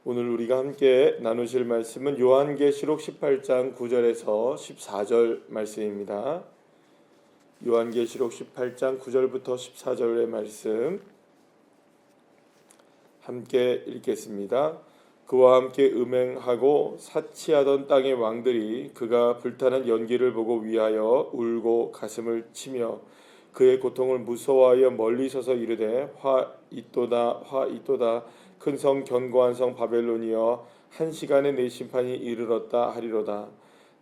오늘 우리가 함께 나누실 말씀은 요한계시록 18장 9절에서 14절 말씀입니다. 요한계시록 18장 9절부터 14절의 말씀 함께 읽겠습니다. 그와 함께 음행하고 사치하던 땅의 왕들이 그가 불타는 연기를 보고 위하여 울고 가슴을 치며 그의 고통을 무서워하여 멀리 서서 이르되 화 있도다 화 있도다 큰 성 견고한 성 바벨론이여 한 시간에 내 심판이 이르렀다 하리로다.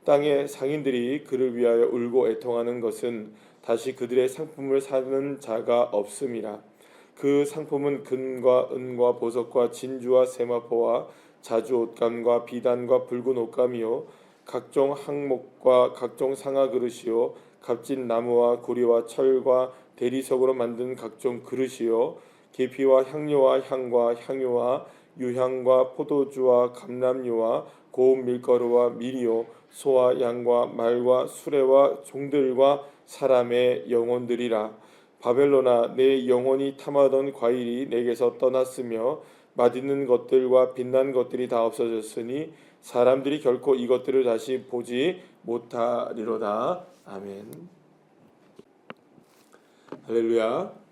땅의 상인들이 그를 위하여 울고 애통하는 것은 다시 그들의 상품을 사는 자가 없음이라. 그 상품은 금과 은과 보석과 진주와 세마포와 자주 옷감과 비단과 붉은 옷감이요 각종 항목과 각종 상아 그릇이요 값진 나무와 구리와 철과 대리석으로 만든 각종 그릇이요 계피와 향료와 향과 향유와 유향과 포도주와 감람유와 고운 밀가루와 밀이요 소와 양과 말과 수레와 종들과 사람의 영혼들이라. 바벨론아, 내 영혼이 탐하던 과일이 내게서 떠났으며 맛있는 것들과 빛난 것들이 다 없어졌으니 사람들이 결코 이것들을 다시 보지 못하리로다. 아멘. 할렐루야.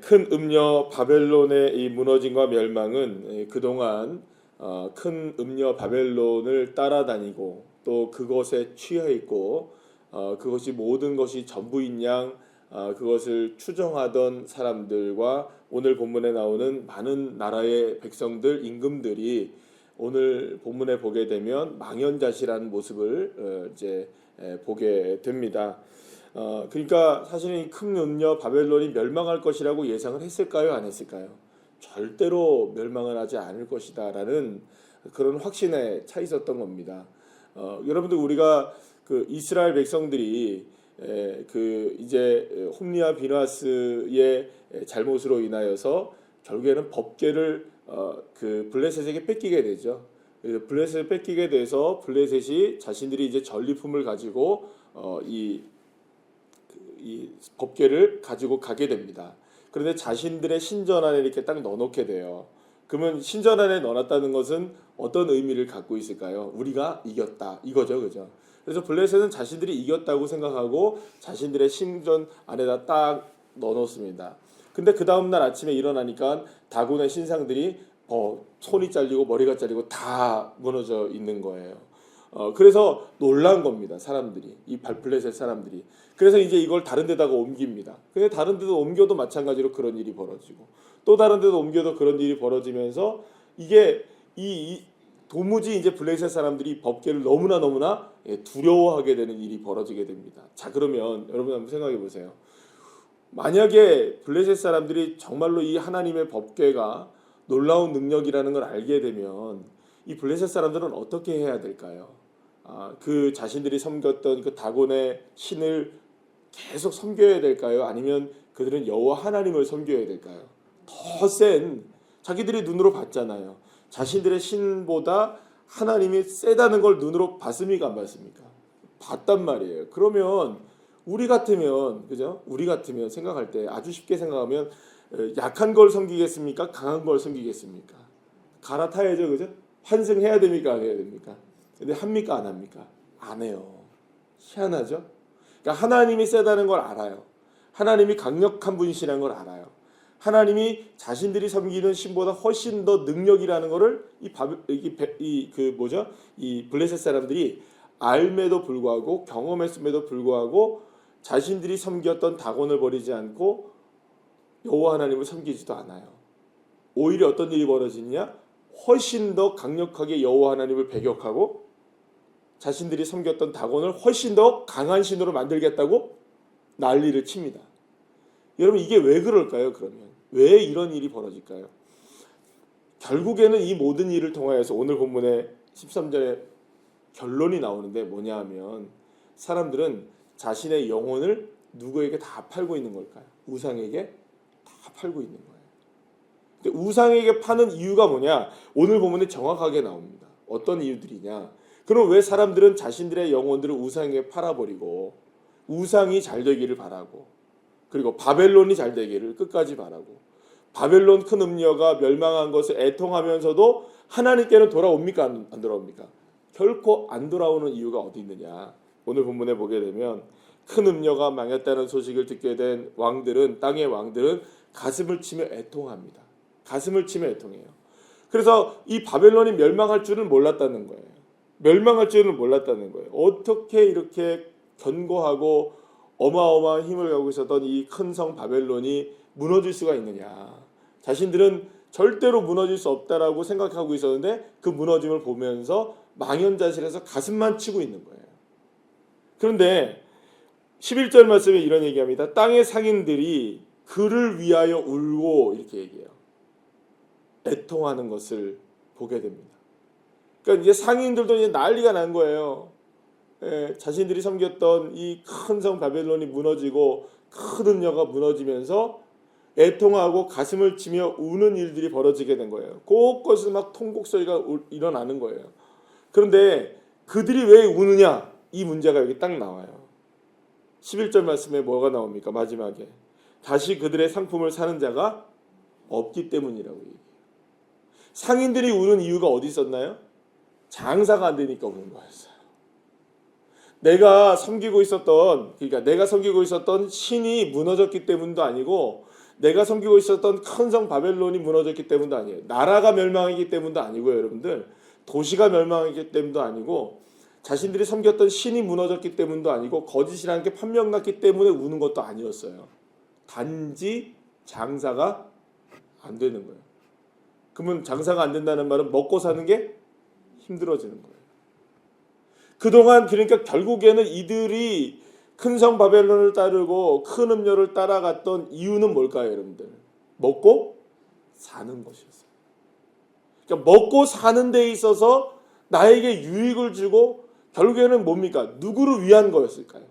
큰 음녀 바벨론의 이 무너짐과 멸망은 그동안 큰 음녀 바벨론을 따라다니고 또 그것에 취해 있고 그것이 모든 것이 전부인 양 그것을 추정하던 사람들과 오늘 본문에 나오는 많은 나라의 백성들 임금들이 오늘 본문에 보게 되면 망연자실한 모습을 이제 보게 됩니다. 그러니까 사실은 이 큰 음녀 바벨론이 멸망할 것이라고 예상을 했을까요? 안 했을까요? 절대로 멸망을 하지 않을 것이다라는 그런 확신에 차 있었던 겁니다. 여러분들 우리가 그 이스라엘 백성들이 그 이제 홈리와 비나스의 잘못으로 인하여서 결국에는 법궤를 그 블레셋에게 뺏기게 되죠. 블레셋을 뺏기게 돼서 블레셋이 자신들이 이제 전리품을 가지고 이 법궤를 가지고 가게 됩니다. 그런데 자신들의 신전 안에 이렇게 딱 넣어놓게 돼요. 그러면 신전 안에 넣어놨다는 것은 어떤 의미를 갖고 있을까요? 우리가 이겼다 이거죠, 그죠? 그래서 블레셋은 자신들이 이겼다고 생각하고 자신들의 신전 안에다 딱 넣어놓습니다. 근데 그 다음날 아침에 일어나니까 다곤의 신상들이 손이 잘리고 머리가 잘리고 다 무너져 있는 거예요. 그래서 놀란 겁니다. 사람들이 이 블레셋 사람들이. 그래서 이제 이걸 다른 데다가 옮깁니다. 근데 다른 데도 옮겨도 마찬가지로 그런 일이 벌어지고 또 다른 데도 옮겨도 그런 일이 벌어지면서 이게 도무지 이제 블레셋 사람들이 법궤를 너무나 두려워하게 되는 일이 벌어지게 됩니다. 자, 그러면 여러분 한번 생각해 보세요. 만약에 블레셋 사람들이 정말로 이 하나님의 법궤가 놀라운 능력이라는 걸 알게 되면 이 블레셋 사람들은 어떻게 해야 될까요? 그 자신들이 섬겼던 그 다곤의 신을 계속 섬겨야 될까요? 아니면 그들은 여호와 하나님을 섬겨야 될까요? 더 센 자기들이 눈으로 봤잖아요. 자신들의 신보다 하나님이 세다는 걸 눈으로 봤습니까? 안 봤습니까? 봤단 말이에요. 그러면 우리 같으면 그죠? 우리 같으면 생각할 때 아주 쉽게 생각하면 약한 걸 섬기겠습니까? 강한 걸 섬기겠습니까? 갈아타야죠, 그죠? 환승해야 됩니까? 안 해야 됩니까? 근데 합니까? 안 합니까? 안 해요. 희한하죠? 그러니까 하나님이 세다는 걸 알아요. 하나님이 강력한 분이시라는 걸 알아요. 하나님이 자신들이 섬기는 신보다 훨씬 더 능력이라는 것을 이 블레셋 사람들이 알매도 불구하고 경험했음에도 불구하고 자신들이 섬겼던 다곤을 버리지 않고 여호와 하나님을 섬기지도 않아요. 오히려 어떤 일이 벌어지냐? 훨씬 더 강력하게 여호와 하나님을 배격하고 자신들이 섬겼던 다곤을 훨씬 더 강한 신으로 만들겠다고 난리를 칩니다. 여러분 이게 왜 그럴까요? 그러면 왜 이런 일이 벌어질까요? 결국에는 이 모든 일을 통하여서 오늘 본문의 13절에 결론이 나오는데 뭐냐 하면 사람들은 자신의 영혼을 누구에게 다 팔고 있는 걸까요? 우상에게 다 팔고 있는 거예요. 근데 우상에게 파는 이유가 뭐냐? 오늘 본문에 정확하게 나옵니다. 어떤 이유들이냐? 그럼 왜 사람들은 자신들의 영혼들을 우상에게 팔아버리고 우상이 잘 되기를 바라고 그리고 바벨론이 잘 되기를 끝까지 바라고 바벨론 큰 음녀가 멸망한 것을 애통하면서도 하나님께는 돌아옵니까? 안 돌아옵니까? 결코 안 돌아오는 이유가 어디 있느냐? 오늘 본문에 보게 되면 큰 음녀가 망했다는 소식을 듣게 된 왕들은, 땅의 왕들은 가슴을 치며 애통합니다. 가슴을 치며 애통해요. 그래서 이 바벨론이 멸망할 줄은 몰랐다는 거예요. 멸망할 줄은 몰랐다는 거예요. 어떻게 이렇게 견고하고 어마어마한 힘을 가지고 있었던 이 큰 성 바벨론이 무너질 수가 있느냐. 자신들은 절대로 무너질 수 없다라고 생각하고 있었는데 그 무너짐을 보면서 망연자실해서 가슴만 치고 있는 거예요. 그런데 11절 말씀에 이런 얘기합니다. 땅의 상인들이 그를 위하여 울고 이렇게 얘기해요. 애통하는 것을 보게 됩니다. 그러니까 이제 상인들도 이제 난리가 난 거예요. 자신들이 섬겼던 이 큰 성 바벨론이 무너지고 큰 음녀가 무너지면서 애통하고 가슴을 치며 우는 일들이 벌어지게 된 거예요. 곳곳에서 막 통곡 소리가 일어나는 거예요. 그런데 그들이 왜 우느냐? 이 문제가 여기 딱 나와요. 11절 말씀에 뭐가 나옵니까? 마지막에 다시 그들의 상품을 사는 자가 없기 때문이라고 얘기해요. 상인들이 우는 이유가 어디 있었나요? 장사가 안 되니까 우는 거였어요. 내가 섬기고 있었던 신이 무너졌기 때문도 아니고, 내가 섬기고 있었던 큰 성 바벨론이 무너졌기 때문도 아니에요. 나라가 멸망하기 때문도 아니고요, 여러분들. 도시가 멸망하기 때문도 아니고, 자신들이 섬겼던 신이 무너졌기 때문도 아니고, 거짓이라는 게 판명났기 때문에 우는 것도 아니었어요. 단지 장사가 안 되는 거예요. 그러면 장사가 안 된다는 말은 먹고 사는 게 힘들어지는 거예요. 그동안 그러니까 결국에는 이들이 큰 성 바벨론을 따르고 큰 음료를 따라갔던 이유는 뭘까요, 여러분들? 먹고 사는 것이었어요. 그러니까 먹고 사는 데 있어서 나에게 유익을 주고 결국에는 뭡니까? 누구를 위한 거였을까요?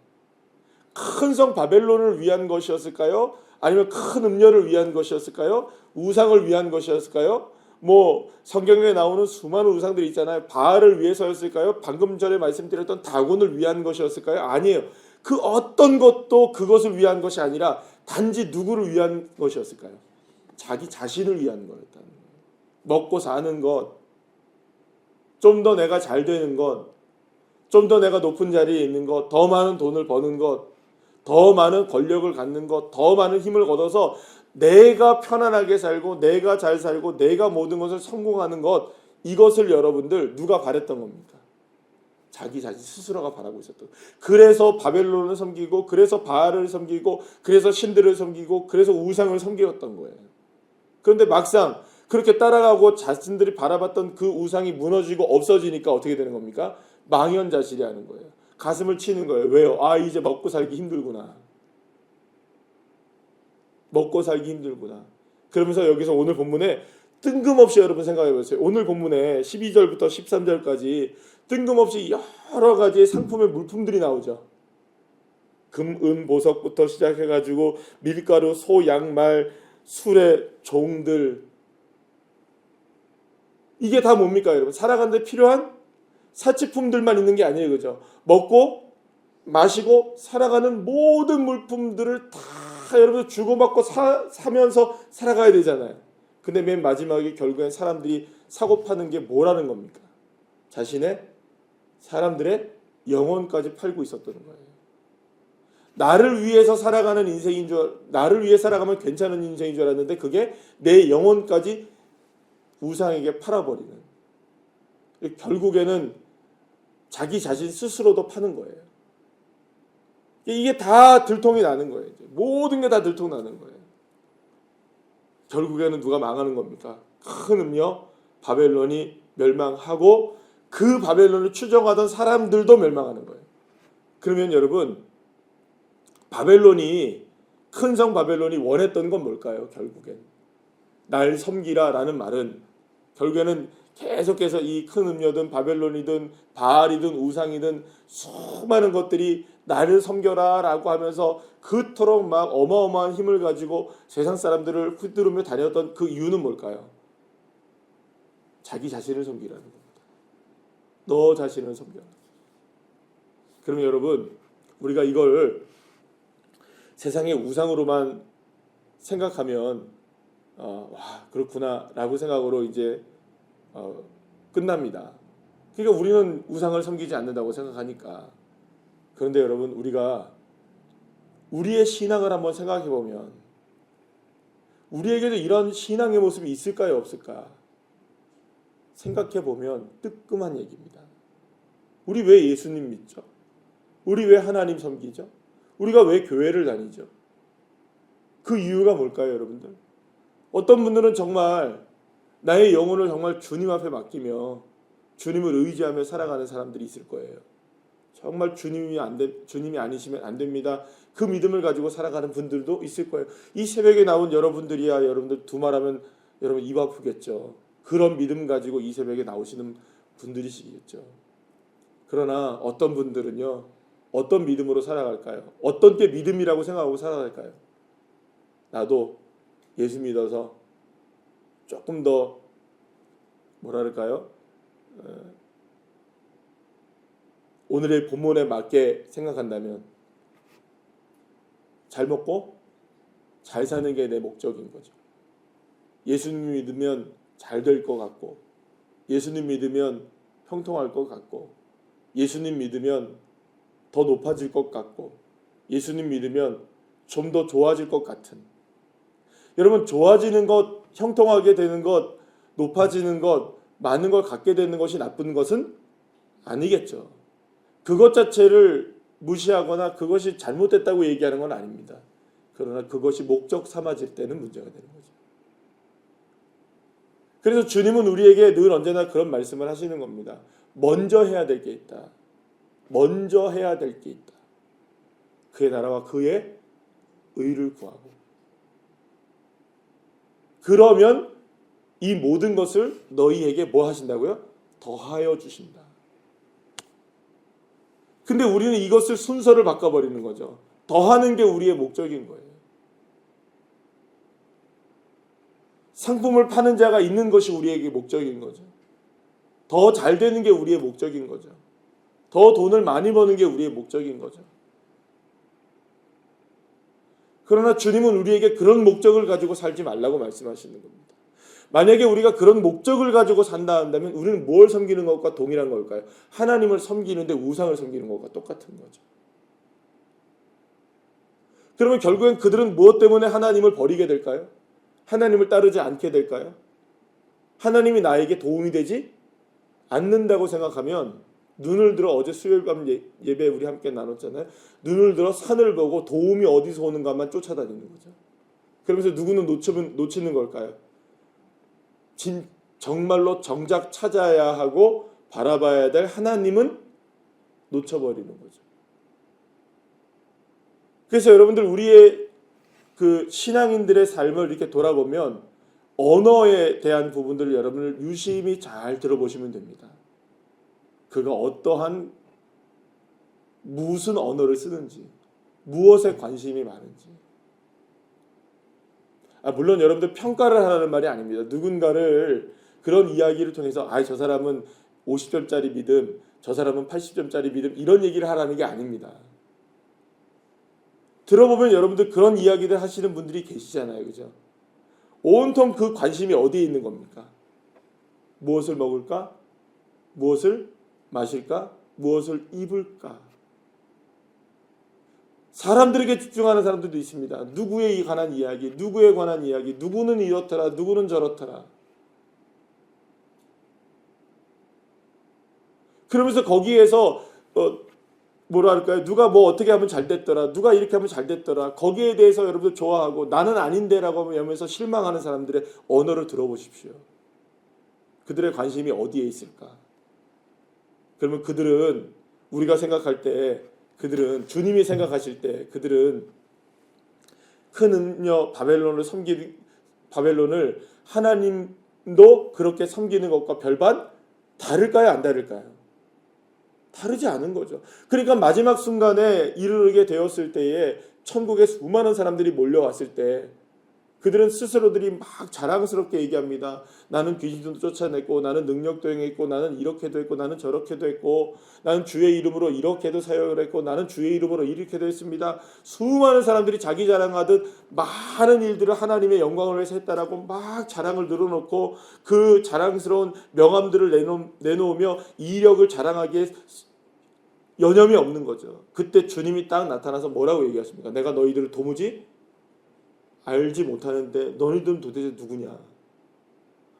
큰 성 바벨론을 위한 것이었을까요? 아니면 큰 음료를 위한 것이었을까요? 우상을 위한 것이었을까요? 뭐 성경에 나오는 수많은 우상들이 있잖아요. 바알을 위해서였을까요? 방금 전에 말씀드렸던 다곤을 위한 것이었을까요? 아니에요. 그 어떤 것도 그것을 위한 것이 아니라 단지 누구를 위한 것이었을까요? 자기 자신을 위한 거였다는 거예요. 먹고 사는 것, 좀 더 내가 잘 되는 것, 좀 더 내가 높은 자리에 있는 것, 더 많은 돈을 버는 것, 더 많은 권력을 갖는 것, 더 많은 힘을 얻어서 내가 편안하게 살고 내가 잘 살고 내가 모든 것을 성공하는 것, 이것을 여러분들 누가 바랬던 겁니까? 자기 자신 스스로가 바라고 있었던. 그래서 바벨론을 섬기고, 그래서 바알을 섬기고, 그래서 신들을 섬기고, 그래서 우상을 섬기었던 거예요. 그런데 막상 그렇게 따라가고 자신들이 바라봤던 그 우상이 무너지고 없어지니까 어떻게 되는 겁니까? 망연자실이 하는 거예요. 가슴을 치는 거예요. 왜요? 아, 이제 먹고 살기 힘들구나. 먹고 살기 힘들구나. 그러면서 여기서 오늘 본문에 뜬금없이 여러분 생각해 보세요. 오늘 본문에 12절부터 13절까지 뜬금없이 여러 가지의 상품의 물품들이 나오죠. 금, 은, 보석부터 시작해가지고 밀가루, 소, 양, 말, 수레, 종들, 이게 다 뭡니까, 여러분? 살아가는데 필요한 사치품들만 있는 게 아니에요, 그죠? 먹고 마시고 살아가는 모든 물품들을 다 여러분 주고받고 사면서 살아가야 되잖아요. 근데 맨 마지막에 결국엔 사람들이 사고 파는 게 뭐라는 겁니까? 사람들의 영혼까지 팔고 있었던 거예요. 나를 위해서 살아가는 인생인 나를 위해 살아가면 괜찮은 인생인 줄 알았는데 그게 내 영혼까지 우상에게 팔아버리는, 결국에는 자기 자신 스스로도 파는 거예요. 이게 다 들통이 나는 거예요. 모든 게 다 들통 나는 거예요. 결국에는 누가 망하는 겁니까? 큰 음료 바벨론이 멸망하고 그 바벨론을 추종하던 사람들도 멸망하는 거예요. 그러면 여러분, 큰 성 바벨론이 원했던 건 뭘까요? 결국엔 날 섬기라라는 말은 결국에는 계속해서 이 큰 음료든 바벨론이든 바알이든 우상이든 수많은 것들이 나를 섬겨라라고 하면서 그토록 막 어마어마한 힘을 가지고 세상 사람들을 휘두르며 다녔던 그 이유는 뭘까요? 자기 자신을 섬기라는 겁니다. 너 자신을 섬겨라. 그러면 여러분, 우리가 이걸 세상의 우상으로만 생각하면 와 그렇구나라고 생각으로 이제 끝납니다. 그러니까 우리는 우상을 섬기지 않는다고 생각하니까. 그런데 여러분 우리가 우리의 신앙을 한번 생각해 보면 우리에게도 이런 신앙의 모습이 있을까요 없을까 생각해 보면 뜨끔한 얘기입니다. 우리 왜 예수님 믿죠? 우리 왜 하나님 섬기죠? 우리가 왜 교회를 다니죠? 그 이유가 뭘까요 여러분들? 어떤 분들은 정말 나의 영혼을 정말 주님 앞에 맡기며 주님을 의지하며 살아가는 사람들이 있을 거예요. 정말 주님이 아니시면 안 됩니다. 그 믿음을 가지고 살아가는 분들도 있을 거예요. 이 새벽에 나온 여러분들이야 여러분들 두말하면 여러분 입 아프겠죠. 그런 믿음 가지고 이 새벽에 나오시는 분들이시겠죠. 그러나 어떤 분들은요. 어떤 믿음으로 살아갈까요? 어떤 게 믿음이라고 생각하고 살아갈까요? 나도 예수 믿어서 조금 더 뭐랄까요? 오늘의 본문에 맞게 생각한다면 잘 먹고 잘 사는 게 내 목적인 거죠. 예수님 믿으면 잘 될 것 같고 예수님 믿으면 형통할 것 같고 예수님 믿으면 더 높아질 것 같고 예수님 믿으면 좀 더 좋아질 것 같은 여러분 좋아지는 것, 형통하게 되는 것, 높아지는 것, 많은 걸 갖게 되는 것이 나쁜 것은 아니겠죠. 그것 자체를 무시하거나 그것이 잘못됐다고 얘기하는 건 아닙니다. 그러나 그것이 목적 삼아질 때는 문제가 되는 거죠. 그래서 주님은 우리에게 늘 언제나 그런 말씀을 하시는 겁니다. 먼저 해야 될 게 있다. 먼저 해야 될 게 있다. 그의 나라와 그의 의를 구하고 그러면 이 모든 것을 너희에게 뭐 하신다고요? 더하여 주신다. 근데 우리는 이것을 순서를 바꿔버리는 거죠. 더하는 게 우리의 목적인 거예요. 상품을 파는 자가 있는 것이 우리에게 목적인 거죠. 더 잘 되는 게 우리의 목적인 거죠. 더 돈을 많이 버는 게 우리의 목적인 거죠. 그러나 주님은 우리에게 그런 목적을 가지고 살지 말라고 말씀하시는 겁니다. 만약에 우리가 그런 목적을 가지고 산다 한다면 우리는 뭘 섬기는 것과 동일한 걸까요? 하나님을 섬기는데 우상을 섬기는 것과 똑같은 거죠. 그러면 결국엔 그들은 무엇 때문에 하나님을 버리게 될까요? 하나님을 따르지 않게 될까요? 하나님이 나에게 도움이 되지 않는다고 생각하면 눈을 들어 어제 수요일밤 예배 우리 함께 나눴잖아요. 눈을 들어 산을 보고 도움이 어디서 오는가만 쫓아다니는 거죠. 그러면서 누구는 놓치는 걸까요? 정말로 정작 찾아야 하고 바라봐야 될 하나님은 놓쳐버리는 거죠. 그래서 여러분들 우리의 그 신앙인들의 삶을 이렇게 돌아보면 언어에 대한 부분들을 여러분을 유심히 잘 들어보시면 됩니다. 그가 어떠한 무슨 언어를 쓰는지 무엇에 관심이 많은지 물론 여러분들 평가를 하라는 말이 아닙니다. 누군가를 그런 이야기를 통해서 저 사람은 50점짜리 믿음 저 사람은 80점짜리 믿음 이런 얘기를 하라는 게 아닙니다. 들어보면 여러분들 그런 이야기를 하시는 분들이 계시잖아요. 그죠? 온통 그 관심이 어디에 있는 겁니까? 무엇을 먹을까? 무엇을 마실까? 무엇을 입을까? 사람들에게 집중하는 사람들도 있습니다. 누구에 관한 이야기, 누구에 관한 이야기, 누구는 이렇더라, 누구는 저렇더라. 그러면서 거기에서 뭐랄까요? 누가 뭐 어떻게 하면 잘 됐더라, 누가 이렇게 하면 잘 됐더라. 거기에 대해서 여러분들 좋아하고 나는 아닌데라고 하면서 실망하는 사람들의 언어를 들어보십시오. 그들의 관심이 어디에 있을까? 그러면 그들은 우리가 생각할 때 그들은 주님이 생각하실 때 그들은 큰 음녀 바벨론을 하나님도 그렇게 섬기는 것과 별반 다를까요? 안 다를까요? 다르지 않은 거죠. 그러니까 마지막 순간에 이르게 되었을 때에 천국에 수많은 사람들이 몰려왔을 때 그들은 스스로들이 막 자랑스럽게 얘기합니다. 나는 귀신도 쫓아냈고, 나는 능력도 행했고, 나는 이렇게도 했고, 나는 저렇게도 했고, 나는 주의 이름으로 이렇게도 사역을 했고, 나는 주의 이름으로 이렇게도 했습니다. 수많은 사람들이 자기 자랑하듯 많은 일들을 하나님의 영광을 위해서 했다라고 막 자랑을 늘어놓고 그 자랑스러운 명함들을 내놓으며 이력을 자랑하기에 여념이 없는 거죠. 그때 주님이 딱 나타나서 뭐라고 얘기하십니까? 내가 너희들을 도무지 알지 못하는데 너희들은 도대체 누구냐?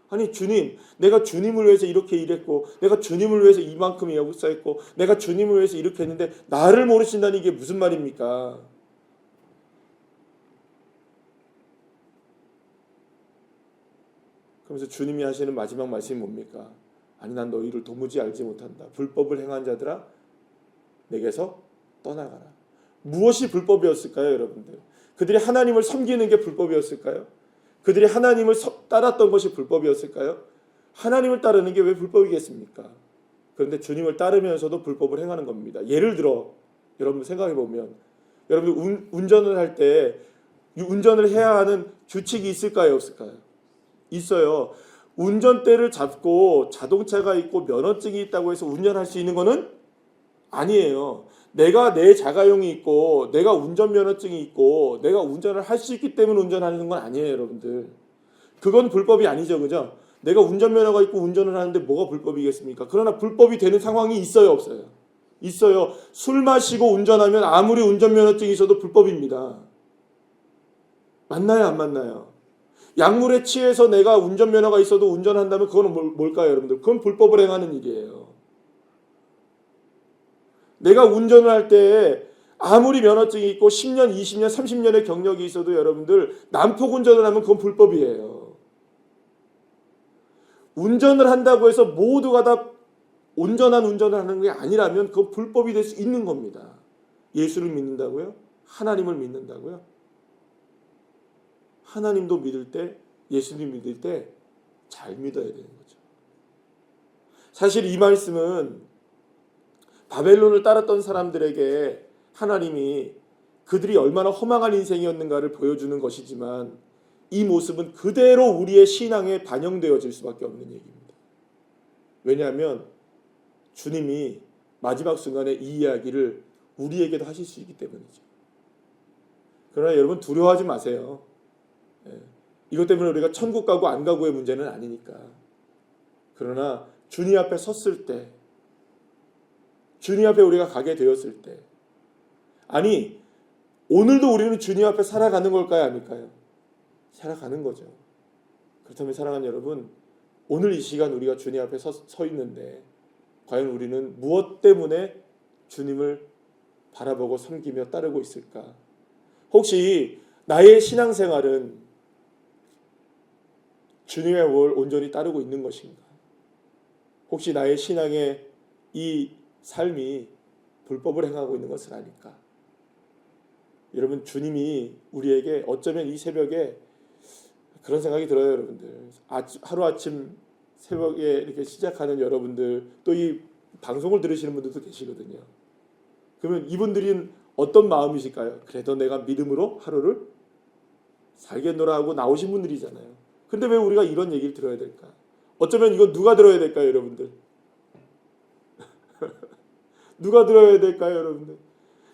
아니 주님, 내가 주님을 위해서 이렇게 일했고, 내가 주님을 위해서 이만큼 역사했고, 내가 주님을 위해서 이렇게 했는데 나를 모르신다는 이게 무슨 말입니까? 그러면서 주님이 하시는 마지막 말씀이 뭡니까? 아니 난 너희를 도무지 알지 못한다. 불법을 행한 자들아 내게서 떠나가라. 무엇이 불법이었을까요, 여러분들? 그들이 하나님을 섬기는 게 불법이었을까요? 그들이 하나님을 따랐던 것이 불법이었을까요? 하나님을 따르는 게 왜 불법이겠습니까? 그런데 주님을 따르면서도 불법을 행하는 겁니다. 예를 들어 여러분 생각해 보면 여러분 운전을 할 때 운전을 해야 하는 규칙이 있을까요, 없을까요? 있어요. 운전대를 잡고 자동차가 있고 면허증이 있다고 해서 운전할 수 있는 거는 아니에요. 내가 내 자가용이 있고 내가 운전면허증이 있고 내가 운전을 할 수 있기 때문에 운전하는 건 아니에요, 여러분들. 그건 불법이 아니죠, 그죠? 내가 운전면허가 있고 운전을 하는데 뭐가 불법이겠습니까? 그러나 불법이 되는 상황이 있어요, 없어요? 있어요. 술 마시고 운전하면 아무리 운전면허증이 있어도 불법입니다. 맞나요, 안 맞나요? 약물에 취해서 내가 운전면허가 있어도 운전한다면 그건 뭘까요, 여러분들? 그건 불법을 행하는 일이에요. 내가 운전을 할 때 아무리 면허증이 있고 10년, 20년, 30년의 경력이 있어도 여러분들 난폭 운전을 하면 그건 불법이에요. 운전을 한다고 해서 모두가 다 온전한 운전을 하는 게 아니라면 그건 불법이 될 수 있는 겁니다. 예수를 믿는다고요? 하나님을 믿는다고요? 하나님도 믿을 때, 예수님 믿을 때 잘 믿어야 되는 거죠. 사실 이 말씀은 바벨론을 따랐던 사람들에게 하나님이 그들이 얼마나 허망한 인생이었는가를 보여주는 것이지만 이 모습은 그대로 우리의 신앙에 반영되어질 수밖에 없는 얘기입니다. 왜냐하면 주님이 마지막 순간에 이 이야기를 우리에게도 하실 수 있기 때문이죠. 그러나 여러분 두려워하지 마세요. 이것 때문에 우리가 천국 가고 안 가고의 문제는 아니니까. 그러나 주님 앞에 섰을 때, 주님 앞에 우리가 가게 되었을 때, 아니 오늘도 우리는 주님 앞에 살아가는 걸까요, 아닐까요? 살아가는 거죠. 그렇다면 사랑하는 여러분, 오늘 이 시간 우리가 주님 앞에 서 있는데 과연 우리는 무엇 때문에 주님을 바라보고 섬기며 따르고 있을까? 혹시 나의 신앙생활은 주님의 월 온전히 따르고 있는 것인가? 혹시 나의 신앙의 이 삶이 불법을 행하고 있는 것은 아닐까? 여러분 주님이 우리에게 어쩌면 이 새벽에 그런 생각이 들어요, 여러분들. 하루아침 새벽에 이렇게 시작하는 여러분들, 또 이 방송을 들으시는 분들도 계시거든요. 그러면 이분들은 어떤 마음이실까요? 그래도 내가 믿음으로 하루를 살겠노라 하고 나오신 분들이잖아요. 근데 왜 우리가 이런 얘기를 들어야 될까? 어쩌면 이거 누가 들어야 될까요, 여러분들? 누가 들어야 될까요, 여러분들?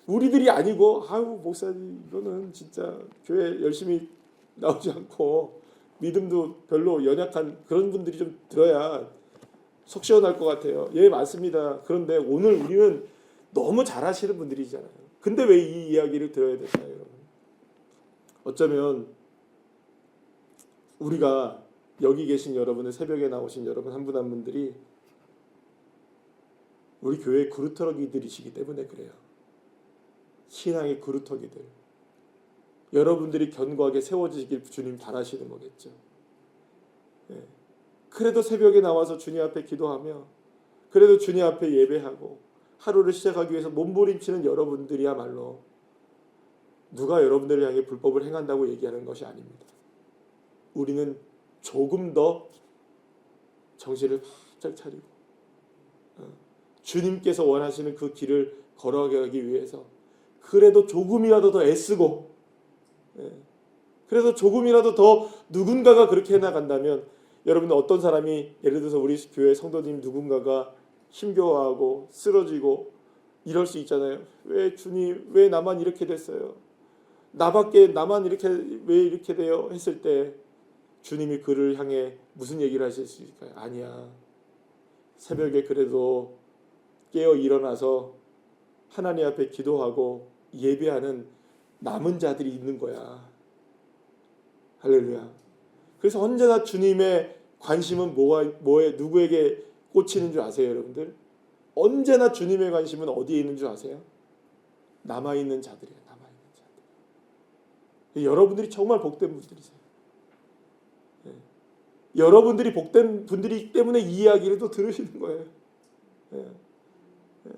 우리들이 아니고, 아유 목사님 이거는 진짜 교회 열심히 나오지 않고 믿음도 별로 연약한 그런 분들이 좀 들어야 속 시원할 것 같아요. 예, 맞습니다. 그런데 오늘 우리는 너무 잘하시는 분들이잖아요. 근데 왜 이 이야기를 들어야 될까요, 여러분? 어쩌면 우리가 여기 계신 여러분의 새벽에 나오신 여러분 한 분 한 분들이 우리 교회의 그루터기들이시기 때문에 그래요. 신앙의 그루터기들. 여러분들이 견고하게 세워지길 주님 바라시는 거겠죠. 네. 그래도 새벽에 나와서 주님 앞에 기도하며 그래도 주님 앞에 예배하고 하루를 시작하기 위해서 몸부림치는 여러분들이야말로 누가 여러분들을 향해 불법을 행한다고 얘기하는 것이 아닙니다. 우리는 조금 더 정신을 바짝 차리고 주님께서 원하시는 그 길을 걸어가기 위해서 그래도 조금이라도 더 애쓰고 그래서 조금이라도 더 누군가가 그렇게 해나간다면, 여러분들 어떤 사람이, 예를 들어서 우리 교회 성도님 누군가가 힘겨워하고 쓰러지고 이럴 수 있잖아요. 왜 주님, 왜 나만 이렇게 됐어요? 나만 이렇게, 왜 이렇게 돼요? 했을 때 주님이 그를 향해 무슨 얘기를 하실 수 있을까요? 아니야. 새벽에 그래도 깨어 일어나서 하나님 앞에 기도하고 예배하는 남은 자들이 있는 거야. 할렐루야. 그래서 언제나 주님의 관심은 뭐에 누구에게 꽂히는 줄 아세요, 여러분들? 언제나 주님의 관심은 어디에 있는 줄 아세요? 남아있는 자들이에요. 남아있는 자들. 여러분들이 정말 복된 분들이세요. 네. 여러분들이 복된 분들이기 때문에 이 이야기를 또 들으시는 거예요. 네. 네.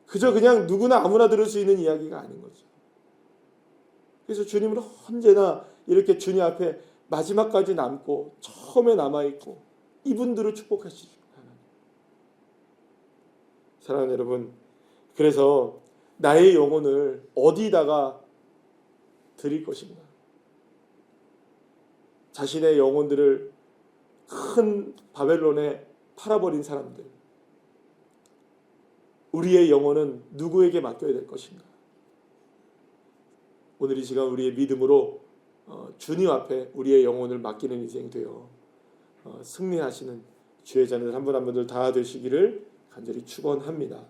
그저 그냥 누구나 아무나 들을 수 있는 이야기가 아닌 거죠. 그래서 주님은 언제나 이렇게 주님 앞에 마지막까지 남고 처음에 남아있고 이분들을 축복하시죠. 사랑하는 여러분, 그래서 나의 영혼을 어디다가 드릴 것인가? 자신의 영혼들을 큰 바벨론에 팔아버린 사람들, 우리의 영혼은 누구에게 맡겨야 될 것인가? 오늘 이 시간 우리의 믿음으로 주님 앞에 우리의 영혼을 맡기는 인생 되어 승리하시는 주의 자녀들 한 분 한 분들 다 되시기를 간절히 축원합니다.